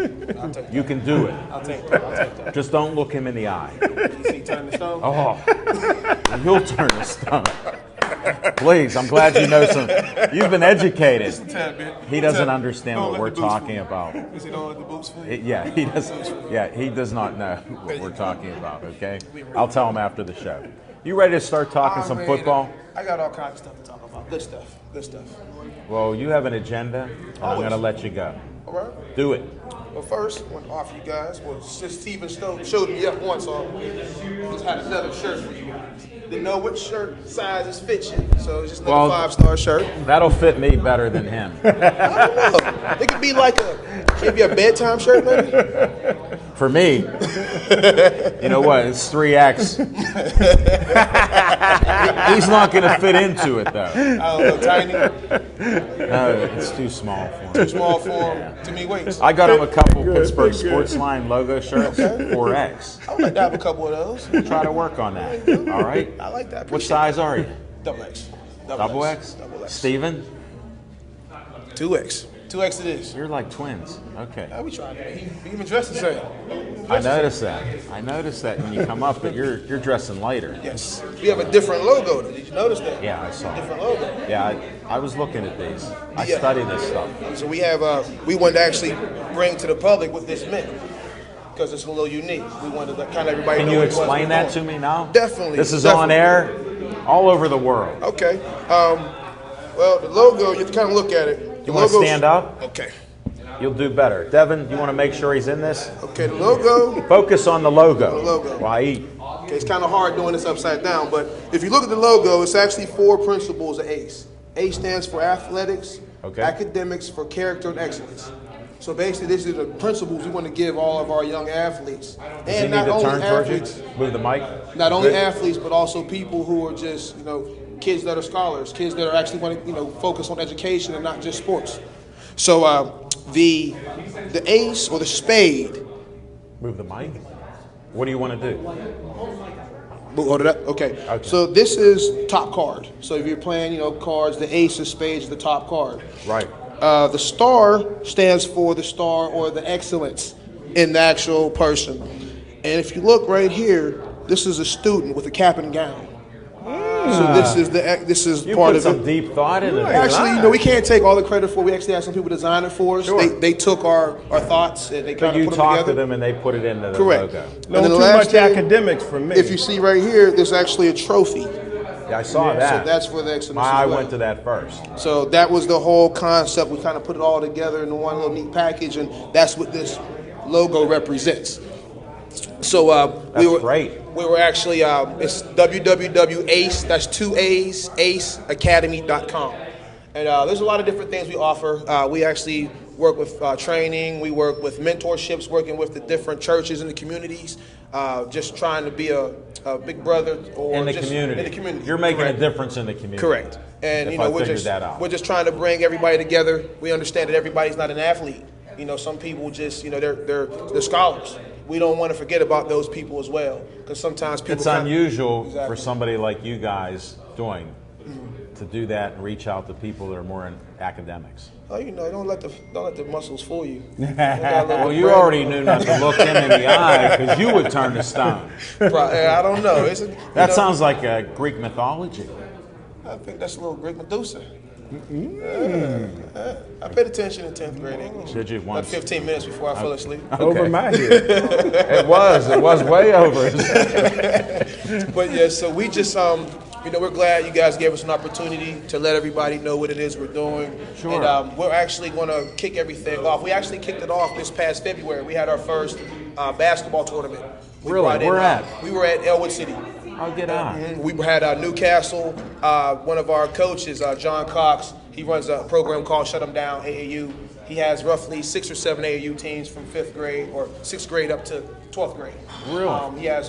You can do it. I'll take that. I'll take that. Just don't look him in the eye. You see, turn the stone. Oh, you'll turn the stone. Please, I'm glad you know some. You've been educated. Tad bit. He doesn't understand Don't what let we're the boots talking fool about. you. Is it all the boots for you? Yeah, he does. Yeah, he does not know what we're talking about. Okay, I'll tell him after the show. You ready to start talking some Man, football? I got all kinds of stuff to talk about. Good stuff. Good stuff. Well, you have an agenda, and I'm Always. going to let you go. All right. Do it. Well, first, I want to offer you guys. Well, since Steven showed me up once, so I just had another shirt for you guys. Didn't know which shirt sizes fit you, so it's just another Well, 5-star shirt. That'll fit me better than him. I don't know. It could be like maybe a bedtime shirt, maybe. For me, you know what? It's 3X. He's not going to fit into it, though. I don't know, tiny, No, it's too small for him. too small for him. Too many weights. I got him a couple Good, Pittsburgh fit good. Sportsline logo shirts, 4X. I would like to have a couple of those. We'll try to work on that. All right? I like that. What Appreciate size are you? it. Double X. Double X? Double X. Steven? 2X. 2X it is. You're like twins. Okay. Yeah, we tried it. He even dressed the same. I noticed that. I noticed that when you come up, but you're dressing lighter. Yes. We have a different logo. Did you notice that? Yeah, I saw. Different logo. Yeah, I was looking at these. I Yeah. study this stuff. So we have we wanted to actually bring to the public what this meant because it's a little unique. We wanted to kind of everybody Can know you what it was explain we're that doing. to me now? Definitely. This is definitely. on air all over the world. Okay. Well, the logo, you have to kind of look at it. You want to stand up? Okay. You'll do better. Devin, you want to make sure he's in this? Okay, the logo. Focus on the logo. The logo. While I eat. Okay, it's kind of hard doing this upside down, but if you look at the logo, it's actually 4 principles of ACE. ACE stands for athletics, Okay. academics, for character, and excellence. So basically, these are the principles we want to give all of our young athletes. Does he And need not to only turn towards you? athletes, Move the mic. not only Good. athletes, but also people who are just, kids that are scholars, kids that are actually want to, focus on education and not just sports. So the ace or the spade. Move the mic. What do you want to do? Hold it up. Okay. So this is top card. So if you're playing, cards, the ace of spades is the top card. Right. The star stands for the star or the excellence in the actual person. And if you look right here, this is a student with a cap and gown. So this is You part put of some it. deep thought into this. Actually, we can't take all the credit for it. We actually had some people design it for us. Sure. They took our thoughts and they So kind you of put them talk together. to them and they put it into the Correct. logo. And No then the too last much thing, academics for me. if you see right here, there's actually a trophy. Yeah, I saw So that. that's for the excellence. My as eye well. went to that first. So that was the whole concept. We kind of put it all together in one little neat package, and that's what this logo represents. So That's great. We were actually it's www.ace. That's 2 A's aceacademy.com, and there's a lot of different things we offer. We actually work with training. We work with mentorships, working with the different churches in the communities, just trying to be a big brother or In the just community. In the community, You're making Correct. a difference in the community. Correct. And If we're I figured just that out. we're just trying to bring everybody together. We understand that everybody's not an athlete. Some people just they're scholars. We don't want to forget about those people as well, because sometimes people. It's unusual Exactly. for somebody like you guys to do that and reach out to people that are more in academics. Oh, don't let the muscles fool you. Well, you already knew not to look him in the eye because you would turn to stone. I don't know. That sounds like Greek mythology. I think that's a little Greek Medusa. I paid attention in 10th grade English. Did you About once? 15 minutes before I fell asleep. Over my head. It was way over. But yeah, so we just, we're glad you guys gave us an opportunity to let everybody know what it is we're doing. Sure. And we're actually going to kick everything off. We actually kicked it off this past February. We had our first basketball tournament. Really? Where at? We were at Elwood City. I'll get on. We had Newcastle. One of our coaches, John Cox, he runs a program called Shut 'em Down, AAU. He has roughly 6 or 7 AAU teams from 5th grade or 6th grade up to 12th grade. Really? He has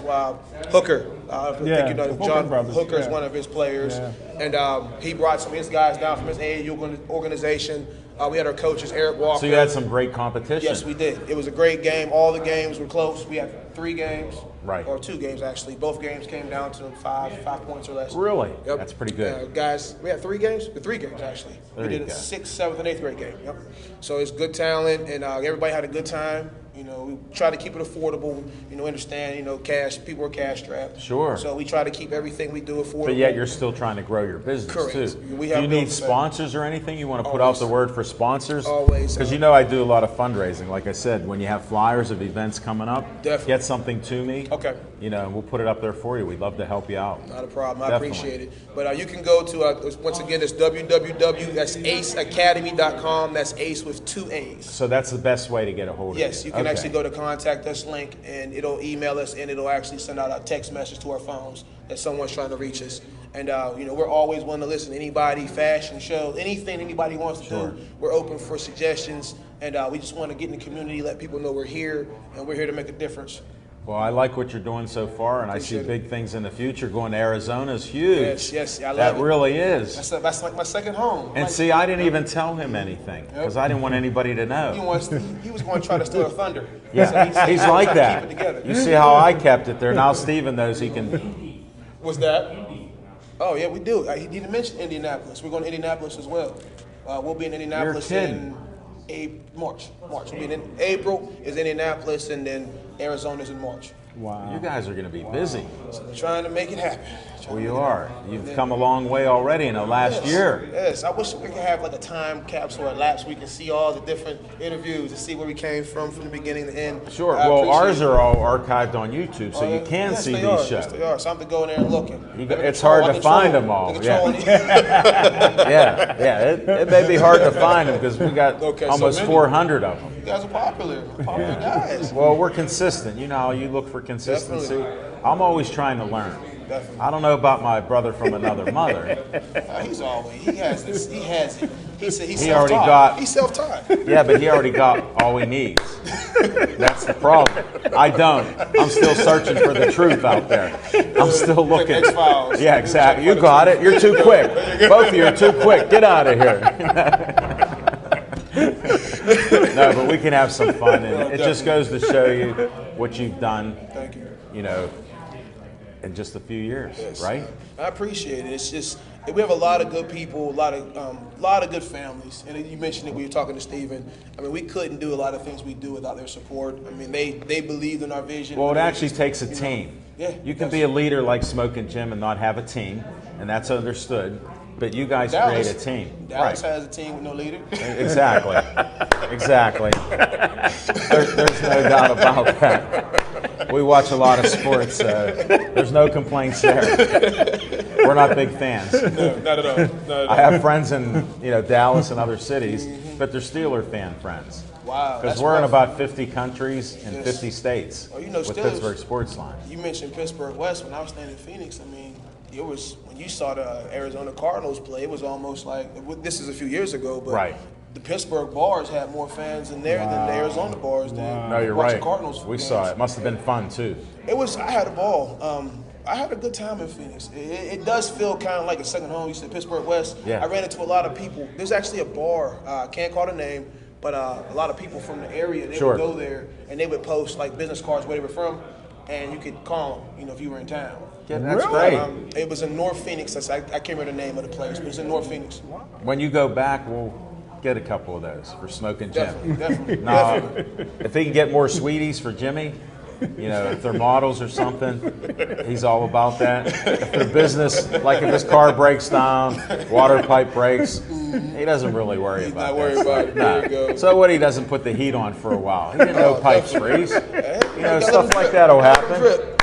Hooker. I think you know Hooker John brothers, Hooker is yeah. one of his players. Yeah. And he brought some of his guys down from his AAU organization. We had our coaches, Eric Walker. So you had some great competition. Yes, we did. It was a great game. All the games were close. We had 3 games. Right. Or 2 games, actually. Both games came down to 5 points or less. Really? Yep. That's pretty good. Guys, we had 3 games? 3 games, actually. There We you did a go. 6th, 7th, and 8th grade game. Yep. So it's good talent, and everybody had a good time. You know, we try to keep it affordable. You know, understand, cash, people are cash strapped. Sure. So we try to keep everything we do affordable. But yet you're still trying to grow your business Correct. too. We Do have you built need the- sponsors or anything? You want to put out Always. the word for sponsors? Always. Because I do a lot of fundraising. Like I said, when you have flyers of events coming up, Definitely. get something to me. Okay. We'll put it up there for you. We'd love to help you out. Not a problem. I Definitely. appreciate it. But you can go to, once again, it's www.aceacademy.com. That's ACE with 2 A's. So that's the best way to get a hold of you. Yes, you can actually go to contact us link, and it'll email us, and it'll actually send out a text message to our phones that someone's trying to reach us. And we're always willing to listen to anybody, fashion shows, anything anybody wants to do. We're open for suggestions, and we just want to get in the community, let people know we're here, and we're here to make a difference. Well, I like what you're doing so far, and I see Appreciate it. big things in the future. Going to Arizona is huge. Yes, I love that it. really is. That's like my second home. And see, I didn't even tell him anything because I didn't want anybody to know. He was going to try to steal a thunder. Yeah, So he's gonna like try to that. Keep it together. You see how I kept it there. Now Steven knows he can. What's that? Oh, yeah, we do. He didn't mention Indianapolis. We're going to Indianapolis as well. We'll be in Indianapolis kidding. in March. We'll be in April is Indianapolis, and then Arizona's in March. Wow. You guys are going to be busy. So we're trying to make it happen. Well, you are. You've come a long way already in the last year. Yes, I wish we could have like a time capsule or lapse. We can see all the different interviews and see where we came from the beginning to end. Sure. I Well, appreciate ours it. are all archived on YouTube, so you can Yes, see they these are. shows. Yes, they are. So I have to go in there and look. It's hard to find them all. Yeah. It may be hard to find them because we got Okay, so almost many. 400 of them. You guys are popular guys. Well, we're consistent. You know how you look for consistency. Definitely. I'm always trying to learn. Definitely. I don't know about my brother from another mother. He has this. He has it. He's He already self-taught. got- He's self-taught. Yeah, but he already got all he needs. That's the problem. I don't. I'm still searching for the truth out there. I'm still looking. X-Files. Yeah, exactly. You got it. You're too quick. Both of you are too quick. Get out of here. No, but we can have some fun, and it just goes to show you what you've done. Thank you. In just a few years, right? I appreciate it. It's just we have a lot of good people, a lot of good families. And you mentioned it when you were talking to Steven. I mean, we couldn't do a lot of things we do without their support. I mean, they believed in our vision. Well, it actually takes a team. Yeah, You can be a leader like Smoking Jim and not have a team, and that's understood. But you guys Dallas, create a team. Dallas has a team with no leader. Exactly. There's no doubt about that. We watch a lot of sports. There's no complaints there. We're not big fans. No, not at all. Not at all. I have friends in Dallas and other cities, but they're Steeler fan friends. Wow. Because that's we're in rough. about 50 countries and Yes. 50 states Oh, you know, with Steelers- Pittsburgh Sportsline. You mentioned Pittsburgh West. When I was staying in Phoenix, I mean, it was when you saw the Arizona Cardinals play. It was almost like this is a few years ago, but Right. the Pittsburgh bars had more fans in there than the Arizona bars did. No, you're Watching right. Cardinals We games. saw it. Must have been fun too. It was. I had a ball. I had a good time in Phoenix. It does feel kind of like a second home. You said Pittsburgh West. Yeah. I ran into a lot of people. There's actually a bar. I can't call the name, but a lot of people from the area, they Sure. would go there and they would post like business cards where they were from, and you could call them, if you were in town. Yeah, that's great. It was in North Phoenix. I can't remember the name of the place, but it's in North Phoenix. When you go back, we'll get a couple of those for Smoking Jim. Definitely. No, if he can get more sweeties for Jimmy, You know, if they're models or something, he's all about that. If they're business, like if his car breaks down, water pipe breaks, he doesn't really worry about Not worried about it. No. There you go. So what, he doesn't put the heat on for a while. He didn't know pipes freeze. You know, stuff like drip. that'll Let happen. it drip.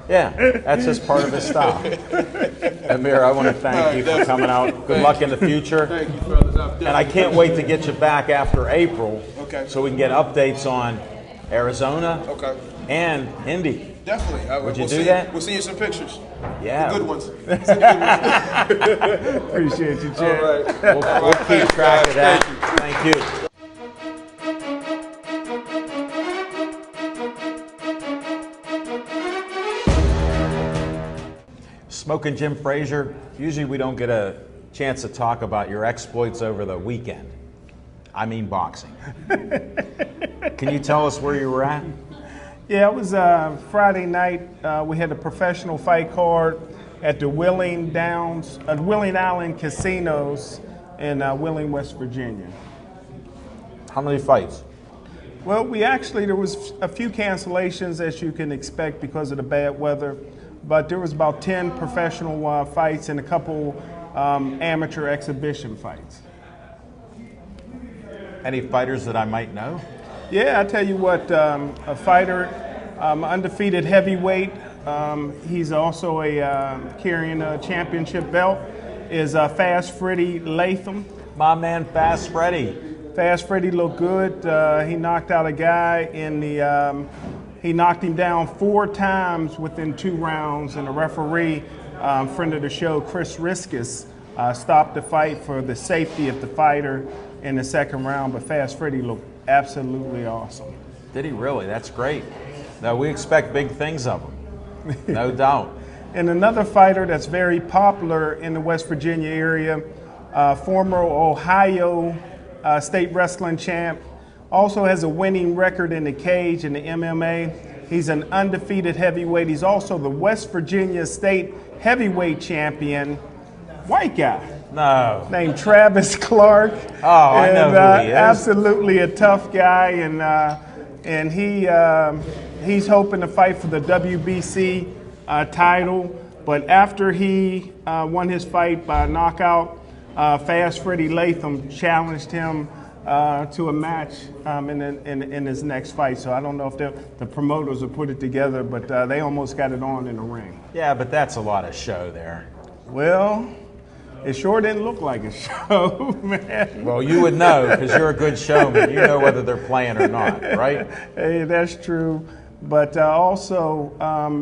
Yeah, that's just part of his style. Amir, I want to thank you for coming out. Good luck in the future. Thank you, fellas. And I can't wait to get you back after April, Okay. so we can get updates on Arizona Okay. and Indy. Definitely. Would you We'll do see- that? We'll send you some pictures. Yeah. Good ones. Appreciate you, All Chad. right. We'll keep track of that. Thank you. Smoking Jim Frazier, usually we don't get a chance to talk about your exploits over the weekend. I mean boxing. Can you tell us where you were at? Yeah, it was Friday night. We had a professional fight card at the Wheeling Island Casinos in Wheeling, West Virginia. How many fights? Well, there was a few cancellations, as you can expect, because of the bad weather. But there was about 10 professional fights and a couple amateur exhibition fights. Any fighters that I might know? Yeah, I tell you what, a fighter, undefeated heavyweight. He's also carrying a championship belt. Is Fast Freddie Latham. My man, Fast Freddy. Fast Freddie looked good. He knocked out a guy he knocked him down 4 times within 2 rounds, and a referee, friend of the show, Chris Riskus, stopped the fight for the safety of the fighter in the 2nd round. But Fast Freddie looked absolutely awesome. Did he really? That's great. Now, we expect big things of him, no doubt. And another fighter that's very popular in the West Virginia area, former Ohio state wrestling champ, also has a winning record in the cage in the MMA. He's an undefeated heavyweight. He's also the West Virginia state heavyweight champion. White guy. No. Named Travis Clark. Oh, I know who he is. Absolutely a tough guy, and he's hoping to fight for the WBC title. But after he won his fight by knockout, Fast Freddie Latham challenged him to a match in his next fight. So I don't know if the promoters will put it together, but they almost got it on in the ring. Yeah, but that's a lot of show there. Well, it sure didn't look like a show, man. Well, you would know because you're a good showman. You know whether they're playing or not, right? Hey, that's true. But also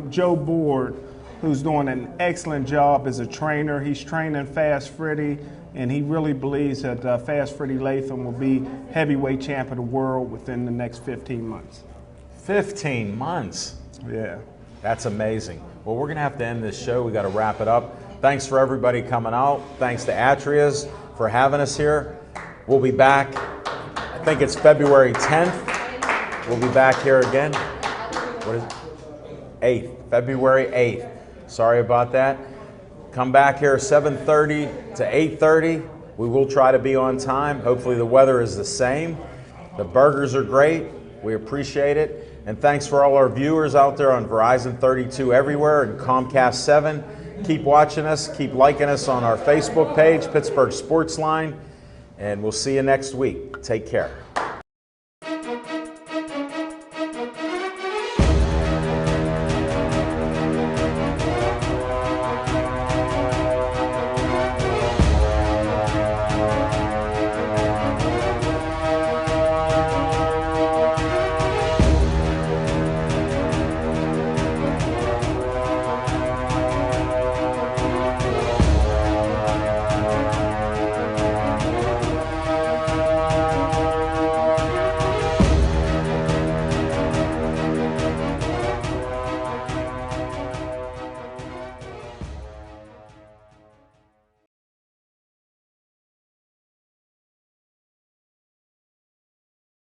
Joe Board, who's doing an excellent job as a trainer. He's training Fast Freddie, and he really believes that Fast Freddie Latham will be heavyweight champ of the world within the next 15 months. 15 months. Yeah. That's amazing. Well, we're going to have to end this show. We got to wrap it up. Thanks for everybody coming out. Thanks to Atria's for having us here. We'll be back. I think it's February 10th. We'll be back here again. What is it? 8th. February 8th. Sorry about that. Come back here 7:30 to 8:30. We will try to be on time. Hopefully the weather is the same. The burgers are great. We appreciate it. And thanks for all our viewers out there on Verizon 32 everywhere and Comcast 7. Keep watching us. Keep liking us on our Facebook page, Pittsburgh Sportsline. And we'll see you next week. Take care.